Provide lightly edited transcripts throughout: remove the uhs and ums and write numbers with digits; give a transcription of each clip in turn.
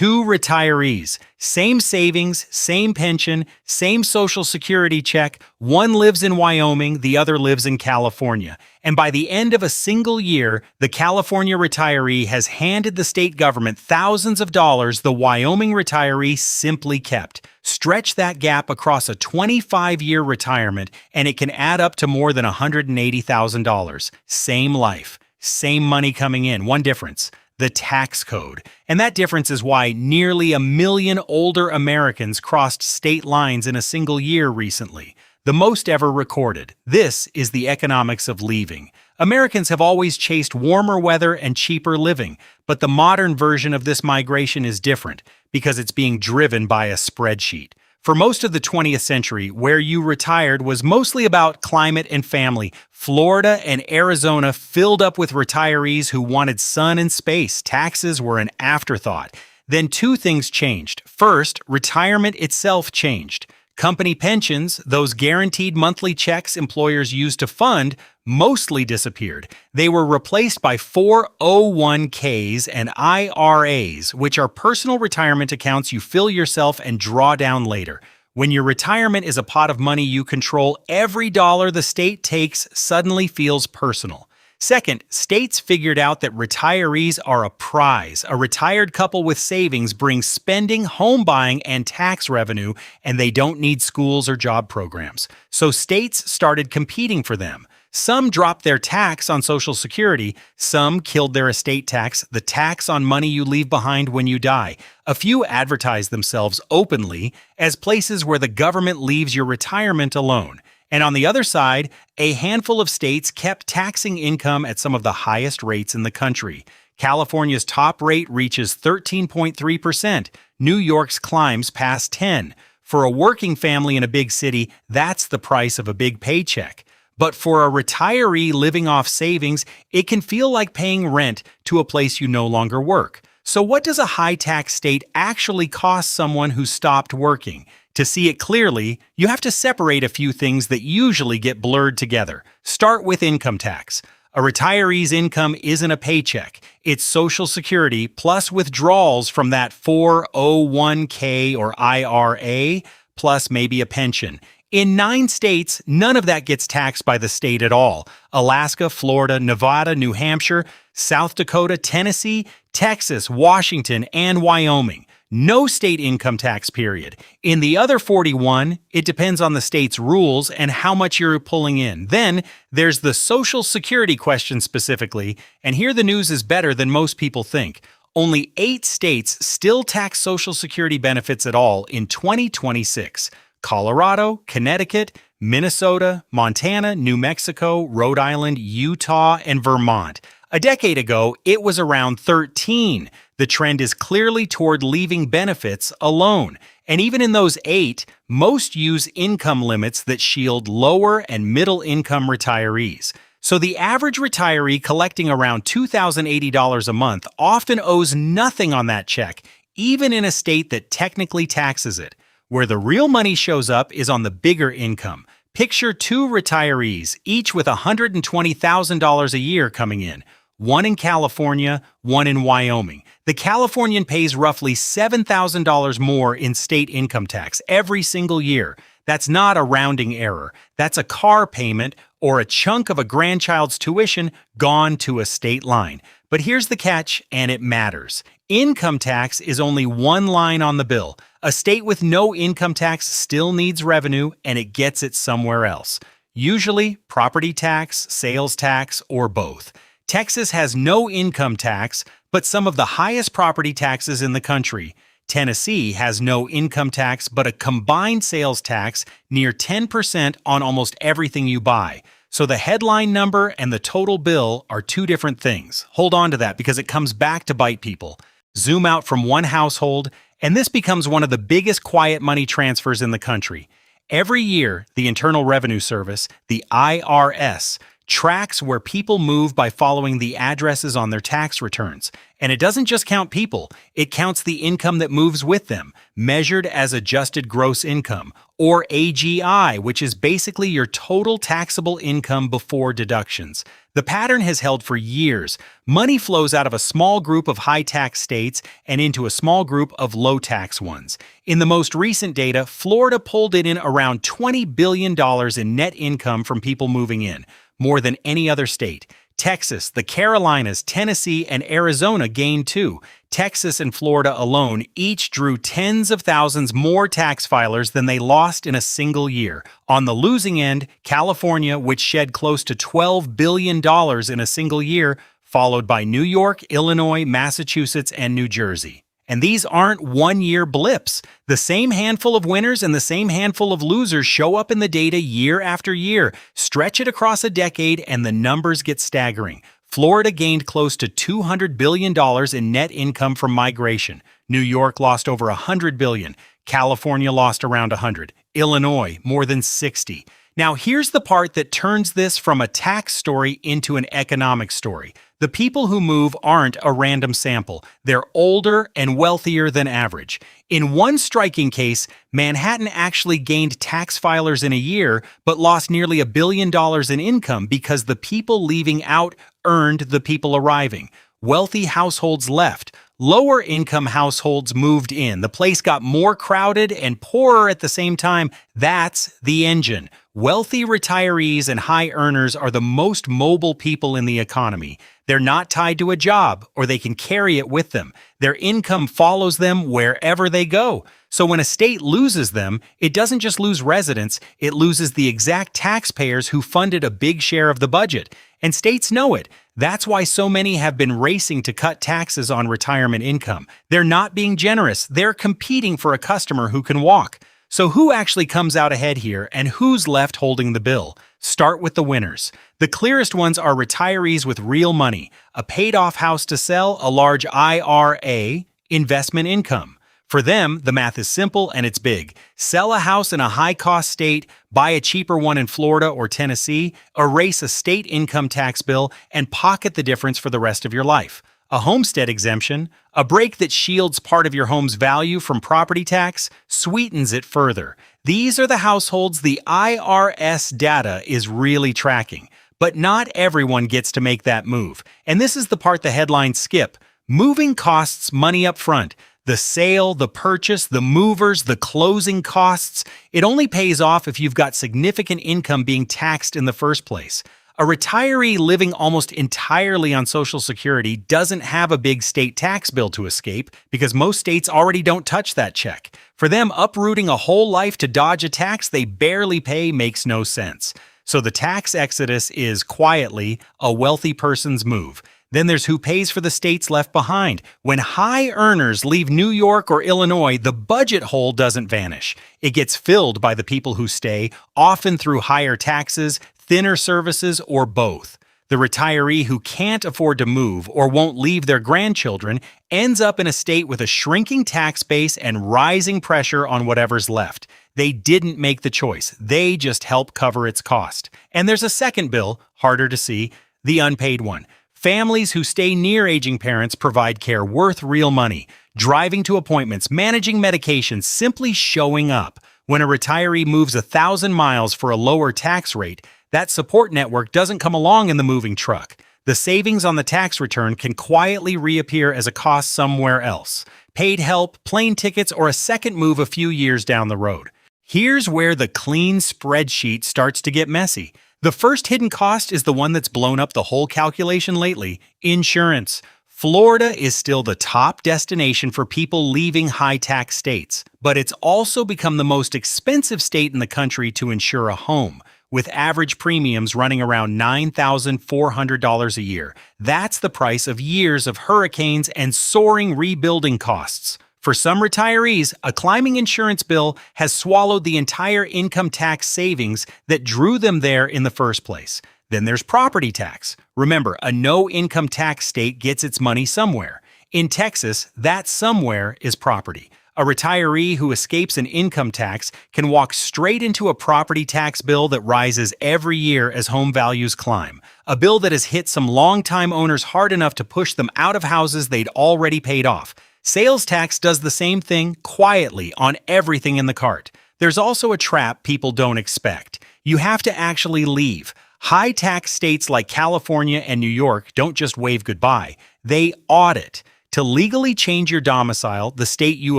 Two retirees, same savings, same pension, same Social Security check. One lives in Wyoming, the other lives in California. And by the end of a single year, the California retiree has handed the state government thousands of dollars the Wyoming retiree simply kept. Stretch that gap across a 25-year retirement, and it can add up to more than $180,000. Same life, same money coming in. One difference: the tax code. And that difference is why nearly 1 million older Americans crossed state lines in a single year recently, the most ever recorded. This is the economics of leaving. Americans have always chased warmer weather and cheaper living, but the modern version of this migration is different because it's being driven by a spreadsheet. For most of the 20th century, where you retired was mostly about climate and family. Florida and Arizona filled up with retirees who wanted sun and space. Taxes were an afterthought. Then two things changed. First, retirement itself changed. Company pensions, those guaranteed monthly checks employers used to fund, mostly disappeared. They were replaced by 401ks and IRAs, which are personal retirement accounts you fill yourself and draw down later. When your retirement is a pot of money you control, every dollar the state takes suddenly feels personal. Second, states figured out that retirees are a prize. A retired couple with savings brings spending, home buying, and tax revenue, and they don't need schools or job programs. So states started competing for them. Some dropped their tax on Social Security. Some killed their estate tax, the tax on money you leave behind when you die. A few advertised themselves openly as places where the government leaves your retirement alone. And on the other side, a handful of states kept taxing income at some of the highest rates in the country. California's top rate reaches 13.3%. New York's climbs past 10%. For a working family in a big city, that's the price of a big paycheck. But for a retiree living off savings, it can feel like paying rent to a place you no longer work. So what does a high-tax state actually cost someone who stopped working? To see it clearly, you have to separate a few things that usually get blurred together. Start with income tax. A retiree's income isn't a paycheck. It's Social Security plus withdrawals from that 401k or IRA, plus maybe a pension. In 9 states, none of that gets taxed by the state at all. Alaska, Florida, Nevada, New Hampshire, South Dakota, Tennessee, Texas, Washington, and Wyoming. No state income tax, period. In the other 41, it depends on the state's rules and how much you're pulling in. Then there's the Social Security question specifically, and here the news is better than most people think. Only 8 states still tax Social Security benefits at all in 2026. Colorado, Connecticut, Minnesota, Montana, New Mexico, Rhode Island, Utah, and Vermont. A decade ago, it was around 13. The trend is clearly toward leaving benefits alone. And even in those 8, most use income limits that shield lower and middle-income retirees. So the average retiree collecting around $2,080 a month often owes nothing on that check, even in a state that technically taxes it. Where the real money shows up is on the bigger income. Picture 2 retirees, each with $120,000 a year coming in. One in California, one in Wyoming. The Californian pays roughly $7,000 more in state income tax every single year. That's not a rounding error. That's a car payment or a chunk of a grandchild's tuition gone to a state line. But here's the catch, and it matters. Income tax is only one line on the bill. A state with no income tax still needs revenue, and it gets it somewhere else. Usually property tax, sales tax, or both. Texas has no income tax, but some of the highest property taxes in the country. Tennessee has no income tax, but a combined sales tax near 10% on almost everything you buy. So the headline number and the total bill are two different things. Hold on to that because it comes back to bite people. Zoom out from one household, and this becomes one of the biggest quiet money transfers in the country. Every year, the Internal Revenue Service, the IRS, tracks where people move by following the addresses on their tax returns. And it doesn't just count people, it counts the income that moves with them, measured as adjusted gross income, or AGI, which is basically your total taxable income before deductions. The pattern has held for years. Money flows out of a small group of high-tax states and into a small group of low-tax ones. In the most recent data, Florida pulled in around $20 billion in net income from people moving in, more than any other state. Texas, the Carolinas, Tennessee, and Arizona gained too. Texas and Florida alone each drew tens of thousands more tax filers than they lost in a single year. On the losing end, California, which shed close to $12 billion in a single year, followed by New York, Illinois, Massachusetts, and New Jersey. And these aren't one-year blips. The same handful of winners and the same handful of losers show up in the data year after year. Stretch it across a decade and the numbers get staggering. Florida gained close to $200 billion in net income from migration. New York lost over $100 billion. California lost around $100. Illinois, more than $60. Now here's the part that turns this from a tax story into an economic story. The people who move aren't a random sample. They're older and wealthier than average. In one striking case, Manhattan actually gained tax filers in a year, but lost nearly $1 billion in income because the people leaving out earned the people arriving. Wealthy households left. Lower income households moved in. The place got more crowded and poorer at the same time. That's the engine. Wealthy retirees and high earners are the most mobile people in the economy. They're not tied to a job, or they can carry it with them. Their income follows them wherever they go. So when a state loses them, it doesn't just lose residents, it loses the exact taxpayers who funded a big share of the budget. And states know it. That's why so many have been racing to cut taxes on retirement income. They're not being generous. They're competing for a customer who can walk. So who actually comes out ahead here, and who's left holding the bill? Start with the winners. The clearest ones are retirees with real money, a paid-off house to sell, a large IRA, investment income. For them, the math is simple and it's big. Sell a house in a high-cost state, buy a cheaper one in Florida or Tennessee, erase a state income tax bill, and pocket the difference for the rest of your life. A homestead exemption, a break that shields part of your home's value from property tax, sweetens it further. These are the households the IRS data is really tracking. But not everyone gets to make that move. And this is the part the headlines skip. Moving costs money up front. The sale, the purchase, the movers, the closing costs. It only pays off if you've got significant income being taxed in the first place. A retiree living almost entirely on Social Security doesn't have a big state tax bill to escape because most states already don't touch that check. For them, uprooting a whole life to dodge a tax they barely pay makes no sense. So the tax exodus is, quietly, a wealthy person's move. Then there's who pays for the states left behind. When high earners leave New York or Illinois, the budget hole doesn't vanish. It gets filled by the people who stay, often through higher taxes, thinner services, or both. The retiree who can't afford to move or won't leave their grandchildren ends up in a state with a shrinking tax base and rising pressure on whatever's left. They didn't make the choice. They just help cover its cost. And there's a second bill, harder to see, the unpaid one. Families who stay near aging parents provide care worth real money. Driving to appointments, managing medications, simply showing up. When a retiree moves 1,000 miles for a lower tax rate, that support network doesn't come along in the moving truck. The savings on the tax return can quietly reappear as a cost somewhere else. Paid help, plane tickets, or a second move a few years down the road. Here's where the clean spreadsheet starts to get messy. The first hidden cost is the one that's blown up the whole calculation lately: insurance. Florida is still the top destination for people leaving high-tax states, but it's also become the most expensive state in the country to insure a home, with average premiums running around $9,400 a year. That's the price of years of hurricanes and soaring rebuilding costs. For some retirees, a climbing insurance bill has swallowed the entire income tax savings that drew them there in the first place. Then there's property tax. Remember, a no-income tax state gets its money somewhere. In Texas, that somewhere is property. A A retiree who escapes an income tax can walk straight into a property tax bill that rises every year as home values climb. A bill that has hit some longtime owners hard enough to push them out of houses they'd already paid off. Sales tax does the same thing quietly on everything in the cart. There's also a trap people don't expect. You have to actually leave. High-tax states like California and New York don't just wave goodbye. They audit. To legally change your domicile, the state you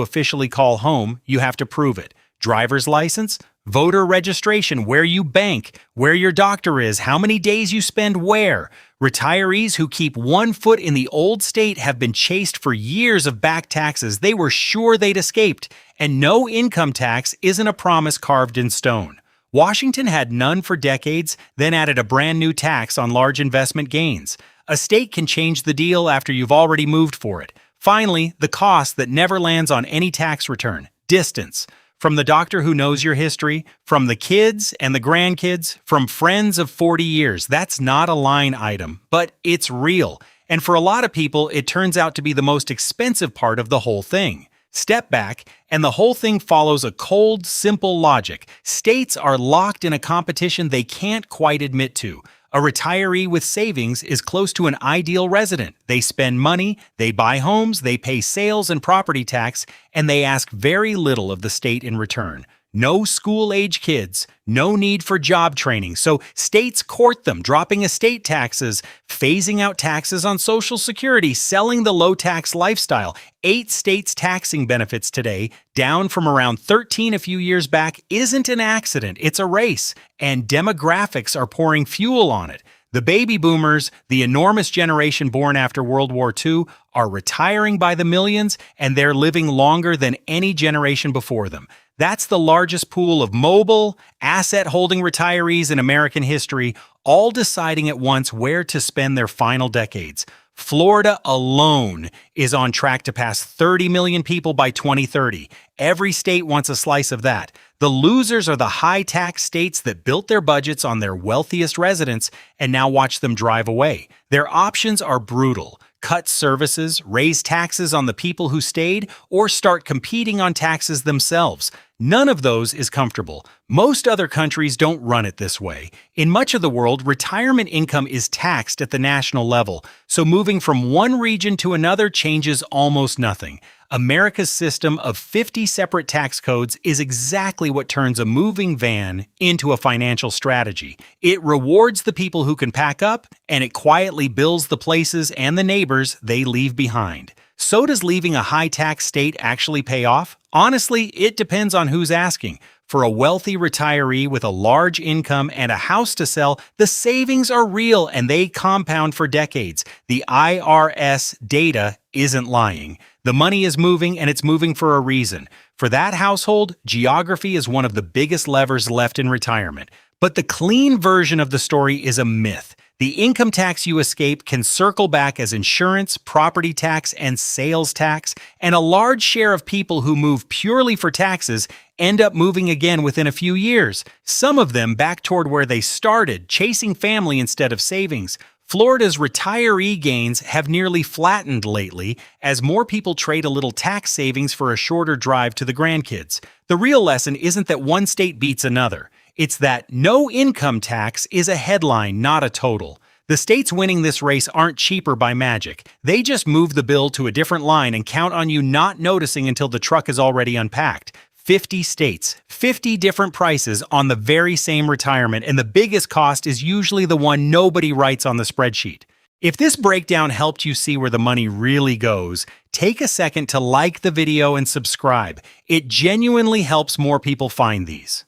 officially call home, you have to prove it. Driver's license, voter registration, where you bank, where your doctor is, how many days you spend where. Retirees who keep one foot in the old state have been chased for years of back taxes they were sure they'd escaped. And no income tax isn't a promise carved in stone. Washington had none for decades, then added a brand new tax on large investment gains. A state can change the deal after you've already moved for it. Finally, the cost that never lands on any tax return: distance. From the doctor who knows your history, from the kids and the grandkids, from friends of 40 years. That's not a line item, but it's real. And for a lot of people, it turns out to be the most expensive part of the whole thing. Step back, and the whole thing follows a cold, simple logic. States are locked in a competition they can't quite admit to. A retiree with savings is close to an ideal resident. They spend money, they buy homes, they pay sales and property tax, and they ask very little of the state in return. No school-age kids, no need for job training, so states court them, dropping estate taxes, phasing out taxes on Social Security, selling the low-tax lifestyle. 8 states taxing benefits today, down from around 13 a few years back, isn't an accident, it's a race, and demographics are pouring fuel on it. The baby boomers, the enormous generation born after World War II, are retiring by the millions, and they're living longer than any generation before them. That's the largest pool of mobile, asset-holding retirees in American history, all deciding at once where to spend their final decades. Florida alone is on track to pass 30 million people by 2030. Every state wants a slice of that. The losers are the high-tax states that built their budgets on their wealthiest residents and now watch them drive away. Their options are brutal. Cut services, raise taxes on the people who stayed, or start competing on taxes themselves. None of those is comfortable. Most other countries don't run it this way. In much of the world, retirement income is taxed at the national level, so moving from one region to another changes almost nothing. America's system of 50 separate tax codes is exactly what turns a moving van into a financial strategy. It rewards the people who can pack up, and it quietly bills the places and the neighbors they leave behind. So does leaving a high-tax state actually pay off? Honestly, it depends on who's asking. For a wealthy retiree with a large income and a house to sell, the savings are real and they compound for decades. The IRS data isn't lying. The money is moving, and it's moving for a reason. For that household, geography is one of the biggest levers left in retirement. But the clean version of the story is a myth. The income tax you escape can circle back as insurance, property tax, and sales tax, and a large share of people who move purely for taxes end up moving again within a few years. Some of them back toward where they started, chasing family instead of savings. Florida's retiree gains have nearly flattened lately as more people trade a little tax savings for a shorter drive to the grandkids. The real lesson isn't that one state beats another. It's that no income tax is a headline, not a total. The states winning this race aren't cheaper by magic. They just move the bill to a different line and count on you not noticing until the truck is already unpacked. 50 states, 50 different prices on the very same retirement, and the biggest cost is usually the one nobody writes on the spreadsheet. If this breakdown helped you see where the money really goes, take a second to like the video and subscribe. It genuinely helps more people find these.